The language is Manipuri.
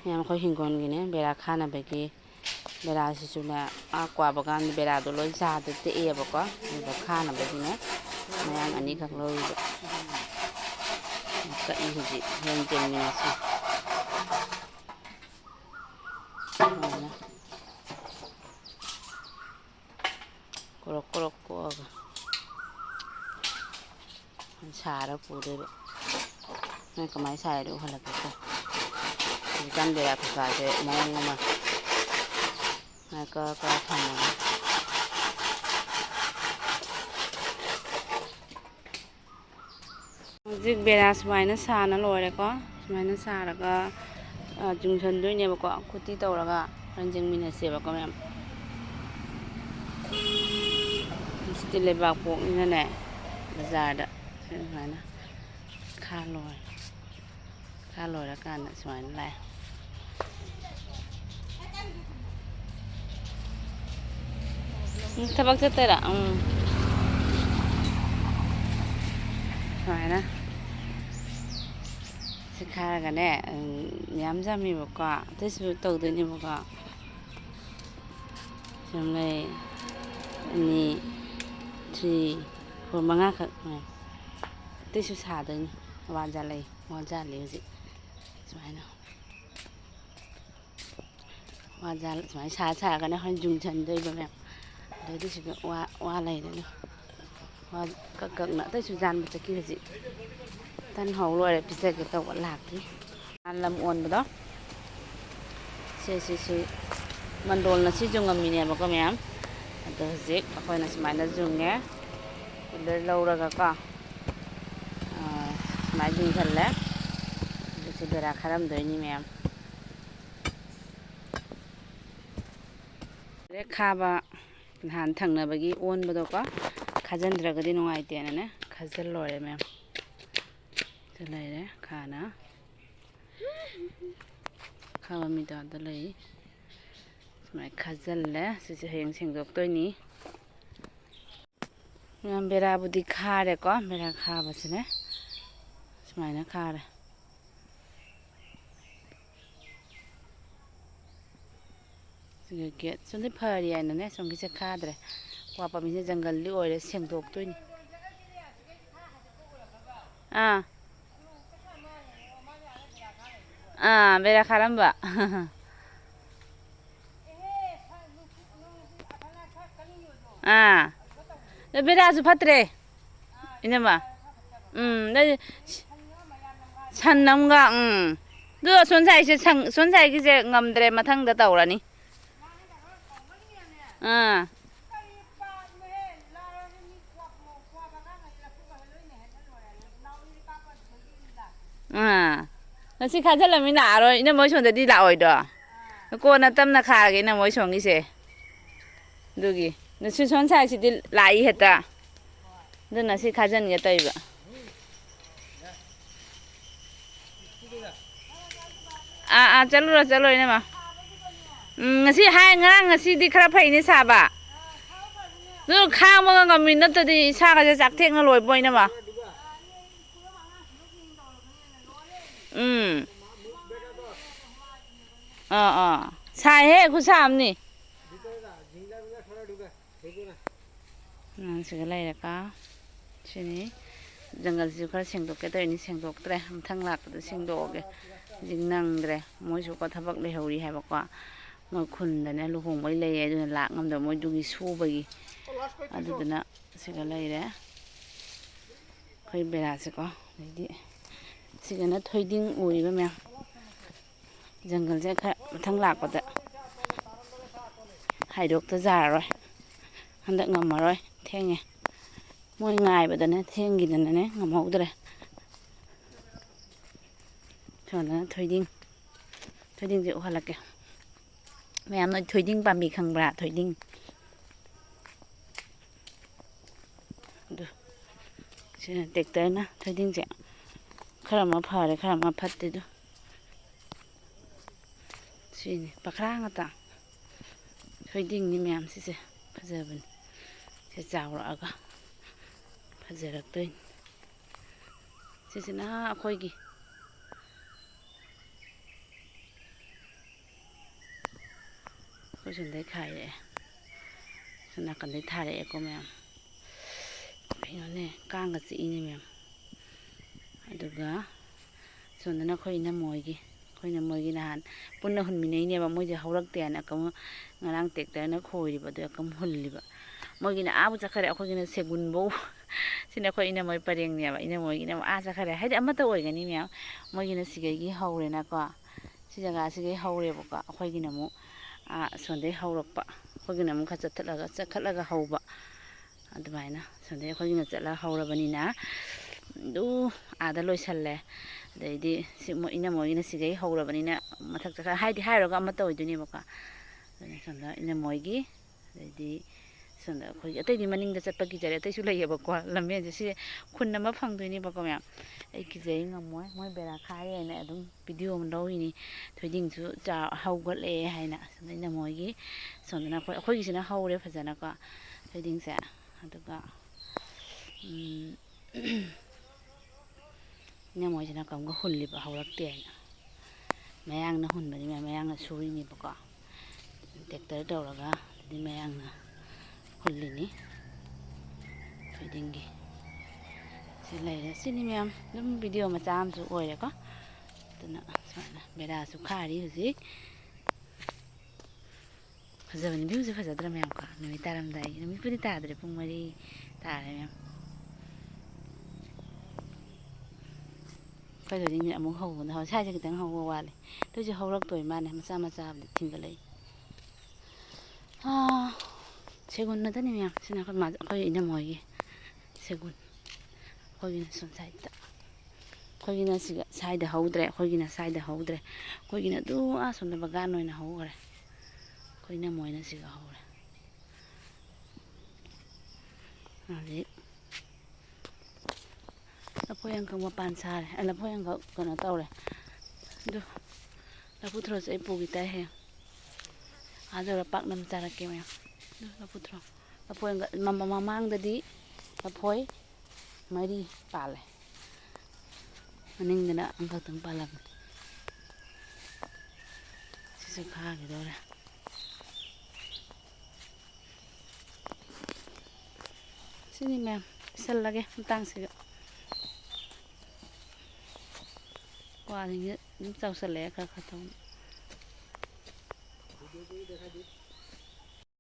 ꯃꯌꯥꯝ ꯑꯩꯈꯣꯏ ꯍꯤꯡꯒꯣꯜꯒꯤꯅꯦ ꯕꯦꯔꯥ ꯈꯥꯅꯕꯒꯤ ꯕꯦꯔꯥꯁꯤꯁꯨꯅꯦ ꯀ꯭ꯋꯥ ꯕꯒꯥꯟꯒꯤ ꯕꯦꯔꯥꯗꯣ ꯂꯣꯏ ꯆꯥꯗ ꯇꯦꯛꯑꯦꯕꯀꯣ ꯑꯗꯨꯒ ꯈꯥꯅꯕꯒꯤꯅꯦ ꯃꯌꯥꯝ ꯑꯅꯤꯈꯛ ꯂꯧꯔꯤꯕ ꯀꯛꯏ ꯍꯧꯖꯤꯛ ꯍꯣꯔꯦꯟ ꯆꯦꯟꯃꯤꯟꯅꯁꯤ ꯁꯨꯃꯥꯏꯅ ꯀꯣꯔꯣꯛ ꯀꯣꯔꯣꯛ ꯀꯣꯛꯑꯒ ꯁꯥꯔ ꯄꯨꯗꯣꯏꯕ ꯅꯣꯏ ꯀꯃꯥꯏꯅ ꯁꯥꯏꯗꯣ ꯎꯍꯜꯂꯛꯀꯦꯀꯣ ꯍꯧꯖꯤꯛꯀꯥꯟ ꯕꯦꯔꯥ ꯈꯨꯁꯥꯁꯦ ꯃꯑꯣꯡ ꯑꯃ ꯀꯛ ꯊꯝꯃꯒ ꯍꯧꯖꯤꯛ ꯕꯦꯔꯥ ꯁꯨꯃꯥꯏꯅ ꯁꯥꯅ ꯂꯣꯏꯔꯦꯀꯣ ꯁꯨꯃꯥꯏꯅ ꯁꯥꯔꯒ ꯆꯨꯡꯁꯟꯗꯣꯏꯅꯦꯕꯀꯣ ꯈꯨꯠꯇꯤ ꯇꯧꯔꯒ ꯍꯣꯔꯦꯟ ꯌꯦꯡꯃꯤꯟꯅꯁꯦꯕꯀꯣ ꯃꯌꯥꯝ ꯁꯤꯗꯤ ꯂꯩꯕꯥꯛꯄꯣꯛꯅꯤꯅꯅꯦ ꯕꯖꯥꯔꯗ ꯁꯨꯃꯥꯏꯅ ꯈꯥ ꯂꯣꯏꯔꯀꯥꯟꯗ ꯁꯨꯃꯥꯏꯅ ꯂꯥꯛꯑꯦ ꯊꯕꯛ ꯆꯠꯇꯣꯏꯔꯥ ꯁꯨꯃꯥꯏꯅ ꯁꯤ ꯈꯥꯔꯒꯅꯦ ꯌꯥꯝ ꯌꯥꯝꯃꯦꯕꯀꯣ ꯑꯇꯩꯁꯨ ꯇꯧꯗꯣꯏꯅꯦꯕꯀꯣ ꯁꯨꯝ ꯂꯩ 2 3 4 5ꯈꯛ ꯑꯇꯩꯁꯨ ꯁꯥꯗꯣꯏꯅꯤ ꯋꯥꯖꯥꯠꯂꯤ ꯍꯧꯖꯤꯛ ꯁꯨꯃꯥꯏꯅ ꯁꯨꯃꯥꯏꯅ ꯁꯥꯔꯒꯅꯦ ꯍꯣꯔꯦꯟ ꯌꯨꯡꯁꯟꯗꯣꯏꯕ ꯃꯌꯥꯝ ꯑꯗꯩꯗꯤ ꯁꯤꯗ ꯋꯥ ꯂꯩꯔꯦ ꯋꯥ ꯀꯛꯅ ꯑꯇꯩꯁꯨ ꯌꯥꯟꯕ ꯆꯠꯈꯤ ꯍꯧꯖꯤꯛ ꯇꯟ ꯍꯧ ꯂꯣꯏꯔꯦ ꯄꯤꯖꯒꯦ ꯇꯧꯕ ꯂꯥꯛꯇ꯭ꯔꯤ ꯂꯝ ꯑꯣꯟꯕꯗꯣ ꯁꯤ ꯃꯟꯗꯣꯜꯅ ꯁꯤ ꯌꯨꯡꯉꯝꯃꯤꯅꯦꯕꯀꯣ ꯃꯌꯥꯝ ꯑꯗꯣ ꯍꯧꯖꯤꯛ ꯑꯩꯈꯣꯏꯅ ꯁꯨꯃꯥꯏꯅ ꯌꯨꯡꯉꯦ ꯀꯨꯂꯔ ꯂꯧꯔꯒꯀꯣ ꯁꯨꯃꯥꯏꯅ ꯌꯨꯡꯁꯜꯂꯦ ꯍꯧꯖꯤꯛꯁꯦ ꯕꯦꯔꯥ ꯈꯥꯔꯝꯗꯣꯏꯅꯤ ꯃꯌꯥꯝ ꯍꯦꯛ ꯈꯥꯕ ꯅꯍꯥꯟ ꯊꯪꯅꯕꯒꯤ ꯑꯣꯟꯕꯗꯣꯀꯣ ꯈꯥꯖꯤꯟꯗ꯭ꯔꯒꯗꯤ ꯅꯨꯡꯉꯥꯏꯇꯦꯅꯅꯦ ꯈꯥꯖꯤꯜꯂꯣꯏꯔꯦ ꯃꯌꯥꯝ ꯁꯤ ꯂꯩꯔꯦ ꯈꯥꯅ ꯈꯥꯕ ꯃꯤꯗꯥꯗ ꯂꯩ ꯁꯨꯃꯥꯏꯅ ꯈꯥꯖꯤꯜꯂꯦ ꯁꯤꯁꯦ ꯍꯌꯦꯡ ꯁꯦꯡꯗꯣꯛꯇꯣꯏꯅꯤ ꯃꯌꯥꯝ ꯕꯦꯔꯥꯕꯨꯗꯤ ꯈꯥꯔꯦꯀꯣ ꯕꯦꯔꯥ ꯈꯥꯕꯁꯤꯅꯦ ꯁꯨꯃꯥꯏꯅ ꯈꯥꯔꯦ ꯁꯤꯒ ꯒꯦꯠ ꯁꯣꯝꯗꯤ ꯐꯔꯤ ꯍꯥꯏꯅꯅꯦ ꯁꯣꯝꯒꯤꯁꯦ ꯈꯥꯗ꯭ꯔꯦ ꯀ꯭ꯋꯥ ꯄꯥꯝꯕꯤꯁꯦ ꯖꯪꯒꯜꯗꯤ ꯑꯣꯏꯔꯦ ꯁꯦꯡꯗꯣꯛꯇꯣꯏꯅꯤ ꯕꯦꯔꯥ ꯈꯥꯔꯝꯕ ꯕꯦꯔꯥꯁꯨ ꯐꯠꯇ꯭ꯔꯦ ꯏꯅꯝꯃ ꯁꯟ ꯑꯃꯒ ꯑꯗꯨ ꯁꯣꯟꯁꯥꯏꯒꯤꯁꯦ ꯉꯝꯗ꯭ꯔꯦ ꯃꯊꯪꯗ ꯇꯧꯔꯅꯤ ꯉꯁꯤ ꯈꯥꯖꯤꯜꯂꯝꯃꯤ ꯂꯥꯛꯑꯔꯣꯏ ꯏꯅꯝꯃ ꯍꯣꯏ ꯁꯣꯝꯗꯗꯤ ꯂꯥꯛꯑꯣꯏꯗꯣ ꯀꯣꯟꯅ ꯇꯞꯅ ꯈꯥꯔꯒꯦ ꯏꯅꯝꯃ ꯍꯣꯏ ꯁꯣꯝꯒꯤꯁꯦ ꯑꯗꯨꯒꯤ ꯁꯣꯟ ꯁꯥꯏꯁꯤꯗꯤ ꯂꯥꯛꯏ ꯍꯦꯛꯇ ꯑꯗꯨꯅ ꯁꯤ ꯈꯥꯖꯤꯟꯒꯦ ꯇꯧꯏꯕ ꯆꯠꯂꯨꯔꯣ ꯏꯅꯝꯃ ꯉꯁꯤ ꯉꯔꯥꯡ ꯉꯁꯤꯗꯤ ꯈꯔ ꯐꯩꯅꯦ ꯁꯥꯕ ꯑꯗꯨ ꯈꯥꯡꯕꯒ ꯉꯝꯃꯤ ꯅꯠꯇꯗꯤ ꯏꯁꯥꯒꯁꯦ ꯆꯥꯛꯊꯦꯛꯅ ꯂꯣꯏꯕ ꯏꯅꯝꯃ ꯁꯥꯏꯍꯦ ꯈꯨꯠꯁꯥ ꯑꯃꯅꯤ ꯁꯤꯒ ꯂꯩꯔꯦꯀꯣ ꯁꯤꯅꯤ ꯖꯪꯒꯜꯁꯤꯁꯨ ꯈꯔ ꯁꯦꯡꯗꯣꯛꯀꯦ ꯇꯧꯔꯤꯅꯤ ꯁꯦꯡꯗꯣꯛꯇ꯭ꯔꯦ ꯃꯊꯪ ꯂꯥꯛꯄꯗ ꯁꯦꯡꯗꯣꯛꯑꯒꯦ ꯍꯧꯖꯤꯛ ꯅꯪꯗ꯭ꯔꯦ ꯃꯣꯏꯁꯨꯀꯣ ꯊꯕꯛ ꯂꯩꯍꯧꯔꯤ ꯍꯥꯏꯕꯀꯣ ꯃꯣꯏ ꯈꯨꯟꯗꯅꯦ ꯂꯨꯍꯣꯡꯕꯩ ꯂꯩꯌꯦ ꯑꯗꯨꯅ ꯂꯥꯛ ꯉꯝꯗꯕ ꯃꯣꯏꯗꯨꯒꯤ ꯁꯨꯕꯒꯤ ꯑꯗꯨꯗꯨꯅ ꯁꯤꯒ ꯂꯩꯔꯦ ꯑꯩꯈꯣꯏ ꯕꯦꯔꯥꯁꯦꯀꯣ ꯑꯗꯩꯗꯤ ꯁꯤꯒꯅ ꯊꯣꯏꯗꯤꯡ ꯎꯔꯤꯕ ꯃꯌꯥꯝ ꯖꯪꯒꯜꯁꯦ ꯈꯔ ꯃꯊꯪ ꯂꯥꯛꯄꯗ ꯍꯥꯏꯗꯣꯛꯇ ꯌꯥꯔꯔꯣꯏ ꯍꯟꯗꯛ ꯉꯝꯃꯔꯣꯏ ꯊꯦꯡꯉꯦ ꯃꯣꯏ ꯉꯥꯏꯕꯗꯅꯦ ꯊꯦꯡꯈꯤꯗꯅꯅꯦ ꯉꯝꯍꯧꯗ꯭ꯔꯦ ꯁꯣꯝꯗꯅ ꯊꯣꯏꯗꯤꯡꯁꯦ ꯎꯍꯜꯂꯛꯀꯦ ꯃꯌꯥꯝ ꯅꯣꯏ ꯊꯣꯏꯗꯤꯡ ꯄꯥꯝꯕꯤ ꯈꯪꯕ꯭ꯔꯥ ꯊꯣꯏꯗꯤꯡ ꯑꯗꯨ ꯁꯤꯅ ꯇꯦꯛꯇꯔꯅ ꯊꯣꯏꯗꯤꯡꯁꯦ ꯈꯔ ꯑꯃ ꯐꯔꯦ ꯈꯔ ꯑꯃ ꯐꯠꯇꯦ ꯑꯗꯨ ꯁꯤꯅꯤ ꯄꯈ꯭ꯔꯥ ꯉꯥꯛꯇ ꯊꯣꯏꯗꯤꯡꯅꯤ ꯃꯌꯥꯝ ꯁꯤꯁꯦ ꯐꯖꯕꯅꯤ ꯁꯤ ꯆꯥꯎꯔꯛꯑꯒ ꯐꯖꯔꯛꯇꯣꯏꯅꯤ ꯁꯤꯁꯤꯅ ꯑꯩꯈꯣꯏꯒꯤ ꯑꯩꯈꯣꯏ ꯁꯣꯝꯗꯩ ꯈꯥꯏꯔꯛꯑꯦ ꯁꯣꯝ ꯅꯥꯀꯟꯗꯩ ꯊꯥꯔꯛꯑꯦꯀꯣ ꯃꯌꯥꯝ ꯀꯩꯅꯣꯅꯦ ꯀꯥꯡꯒ ꯆꯤꯛꯏꯅꯦ ꯃꯌꯥꯝ ꯑꯗꯨꯒ ꯁꯣꯝꯗꯅ ꯑꯩꯈꯣꯏ ꯏꯅꯝꯃꯣꯏꯒꯤ ꯅꯍꯥꯟ ꯄꯨꯟꯅ ꯍꯨꯟꯃꯤꯟꯅꯩꯅꯦꯕ ꯃꯣꯏꯁꯦ ꯍꯧꯔꯛꯇꯦꯅ ꯉꯔꯥꯡ ꯇ꯭ꯔꯦꯛꯇꯔꯅ ꯈꯣꯏꯔꯤꯕ ꯑꯗꯨ ꯍꯨꯜꯂꯤꯕ ꯃꯣꯏꯒꯤꯅ ꯑꯥꯕꯨ ꯆꯠꯈ꯭ꯔꯦ ꯑꯩꯈꯣꯏꯒꯤꯅ ꯁꯦꯒꯨꯟꯐꯧ ꯁꯤꯅ ꯑꯩꯈꯣꯏ ꯏꯅꯝꯃꯣꯏ ꯄꯔꯦꯡꯅꯦꯕ ꯏꯅꯝꯃꯣꯏꯒꯤꯅ ꯑꯥ ꯆꯠꯈ꯭ꯔꯦ ꯍꯥꯏꯗꯤ ꯑꯃꯠꯇ ꯑꯣꯏꯒꯅꯤ ꯃꯌꯥꯝ ꯃꯣꯏꯒꯤꯅ ꯁꯤꯒꯩꯒꯤ ꯍꯧꯔꯦꯅꯀꯣ ꯁꯤ ꯖꯒꯥꯁꯤꯒꯩ ꯍꯧꯔꯦꯕꯀꯣ ꯑꯩꯈꯣꯏꯒꯤꯅ ꯑꯃꯨꯛ ꯑꯁꯣꯝꯗꯩ ꯍꯧꯔꯛꯄ ꯑꯩꯈꯣꯏꯒꯤꯅ ꯑꯃꯨꯛ ꯈꯔ ꯆꯠꯈꯠꯂꯒ ꯍꯧꯕ ꯑꯗꯨꯃꯥꯏꯅ ꯁꯣꯝꯗꯩ ꯑꯩꯈꯣꯏꯒꯤꯅ ꯆꯠꯂꯒ ꯍꯧꯔꯕꯅꯤꯅ ꯑꯗꯨ ꯑꯥꯗ ꯂꯣꯏꯁꯜꯂꯦ ꯑꯗꯩꯗꯤ ꯏꯅꯝꯃꯣꯏꯒꯤꯅ ꯁꯤꯒꯩ ꯍꯧꯔꯕꯅꯤꯅ ꯃꯊꯛ ꯆꯠꯈ꯭ꯔ ꯍꯥꯏꯔꯨꯔꯒ ꯑꯃꯠꯇ ꯑꯣꯏꯗꯣꯏꯅꯦꯕꯀꯣ ꯑꯗꯨꯅ ꯁꯣꯝꯗ ꯏꯅꯝꯃꯣꯏꯒꯤ ꯑꯗꯩꯗꯤ ꯁꯣꯝꯗ ꯑꯩꯈꯣꯏꯒꯤ ꯑꯇꯩꯗꯤ ꯃꯅꯤꯡꯗ ꯆꯠꯄ ꯀꯤꯖꯔꯦ ꯑꯇꯩꯁꯨ ꯂꯩꯌꯦꯕꯀꯣ ꯂꯝꯕꯦꯟꯁꯦ ꯁꯤ ꯈꯨꯟ ꯑꯃ ꯐꯪꯗꯣꯏꯅꯦꯕꯀꯣ ꯃꯌꯥꯝ ꯑꯩ ꯀꯤꯖꯩ ꯉꯝꯃꯣꯏ ꯃꯣꯏ ꯕꯦꯔꯥ ꯈꯥꯏꯔꯦꯅ ꯑꯗꯨꯝ ꯚꯤꯗꯤꯑꯣ ꯑꯃ ꯂꯧꯔꯤꯅꯤ ꯊꯣꯏꯗꯤꯡꯁꯨ ꯍꯧꯒꯠꯂꯛꯑꯦ ꯍꯥꯏꯅ ꯁꯣꯝꯗ ꯏꯅꯝꯃꯣꯏꯒꯤ ꯁꯣꯝꯗꯅ ꯑꯩꯈꯣꯏꯒꯤꯁꯤꯅ ꯍꯧꯔꯦ ꯐꯖꯅꯀꯣ ꯊꯣꯏꯗꯤꯡꯁꯦ ꯑꯗꯨꯒ ꯏꯅꯝꯃꯣꯏꯁꯤꯅ ꯀꯝꯒ ꯍꯨꯜꯂꯤꯕ ꯍꯧꯔꯛꯇꯦ ꯍꯥꯏꯅ ꯃꯌꯥꯡꯅ ꯍꯨꯟꯕꯅꯤ ꯃꯌꯥꯡꯅ ꯁꯨꯔꯤꯅꯦꯕꯀꯣ ꯇ꯭ꯔꯦꯛꯇꯔ ꯇꯧꯔꯒ ꯑꯗꯨꯗꯤ ꯃꯌꯥꯡꯅ ꯍꯨꯜꯂꯤꯅꯤ ꯊꯣꯏꯗꯤꯡꯒꯤ ꯁꯤ ꯂꯩꯔꯦ ꯁꯤꯅꯤ ꯃꯌꯥꯝ ꯑꯗꯨꯝ ꯚꯤꯗꯤꯑꯣ ꯃꯆꯥ ꯑꯃꯁꯨ ꯑꯣꯏꯔꯦꯀꯣ ꯑꯗꯨꯅ ꯁꯨꯃꯥꯏꯅ ꯕꯦꯔꯥꯁꯨ ꯈꯥꯔꯤ ꯍꯧꯖꯤꯛ ꯐꯖꯕꯅꯤ ꯚ꯭ꯌꯨꯁꯦ ꯐꯖꯗ꯭ꯔꯥ ꯃꯌꯥꯝꯀꯣ ꯅꯨꯃꯤꯠ ꯇꯥꯔꯝꯗꯥꯏꯒꯤ ꯅꯨꯃꯤꯠꯄꯨꯗꯤ ꯇꯥꯗ꯭ꯔꯦ ꯄꯨꯡ 4 ꯇꯥꯔꯦ ꯃꯌꯥꯝ ꯑꯩꯈꯣꯏ ꯊꯣꯏꯗꯤꯡꯁꯦ ꯑꯃꯨꯛ ꯍꯧꯕꯗ ꯁ꯭ꯋꯥꯏꯁꯦ ꯈꯤꯇꯪ ꯍꯧꯕ ꯋꯥꯠꯂꯦ ꯑꯗꯨꯏꯁꯨ ꯍꯧꯔꯛꯇꯣꯏ ꯃꯥꯅꯦ ꯃꯆꯥ ꯃꯆꯥꯕꯨꯗꯤ ꯊꯤꯡꯒꯠꯂꯛꯏ ꯁꯦꯒꯨꯟ ꯃꯌꯥꯝ ꯁꯤꯅ ꯑꯩꯈꯣꯏ ꯏꯅꯝꯃꯣꯏꯒꯤ ꯁꯦꯒꯨꯟ ꯑꯩꯈꯣꯏꯒꯤꯅ ꯁꯣꯝ ꯁꯥꯏꯗꯇ ꯑꯩꯈꯣꯏꯒꯤꯅ ꯁꯥꯏꯗ ꯍꯧꯗ꯭ꯔꯦ ꯑꯩꯈꯣꯏꯒꯤꯅ ꯑꯗꯨ ꯁꯣꯝꯗ ꯕꯒꯥꯟ ꯑꯣꯏꯅ ꯍꯧꯈ꯭ꯔꯦ ꯑꯩꯈꯣꯏ ꯏꯅꯝꯃꯣꯏꯅ ꯁꯤꯒ ꯍꯧꯔꯦ ꯍꯧꯖꯤꯛ ꯂꯐꯣꯏ ꯑꯪꯀꯛ ꯃꯄꯥꯟ ꯁꯥꯔꯦ ꯂꯐꯣꯏ ꯑꯪꯀꯛ ꯀꯩꯅꯣ ꯇꯧꯔꯦ ꯑꯗꯨ ꯂꯐꯨ ꯊꯔꯣꯁꯦ ꯑꯩ ꯄꯨꯈꯤ ꯇꯥꯏ ꯍꯌꯦꯡ ꯑꯗꯨꯒ ꯄꯥꯛꯅꯝ ꯆꯥꯔꯛꯀꯦ ꯃꯌꯥꯝ ꯂꯐꯨ ꯊꯔꯣ ꯂꯐꯣꯏ ꯑꯪꯀꯛ ꯃꯃꯥꯡꯗꯗꯤ ꯂꯐꯣꯏ 4 ꯄꯥꯜꯂꯦ ꯃꯅꯤꯡꯗꯅ ꯑꯃꯈꯛꯇꯪ ꯄꯥꯜꯂꯝꯃꯦ ꯁꯤꯁꯨ ꯈꯥꯈꯤꯗꯧꯔꯦ ꯁꯤꯅꯤ ꯃꯌꯥꯝ ꯄꯤꯁꯜꯂꯒꯦ ꯃꯇꯥꯡꯁꯤꯒ ꯋꯥꯁꯤꯡꯁꯦ ꯑꯗꯨꯝ ꯆꯥꯎꯁꯜꯂꯛꯑꯦ ꯈꯔ ꯇꯧꯅ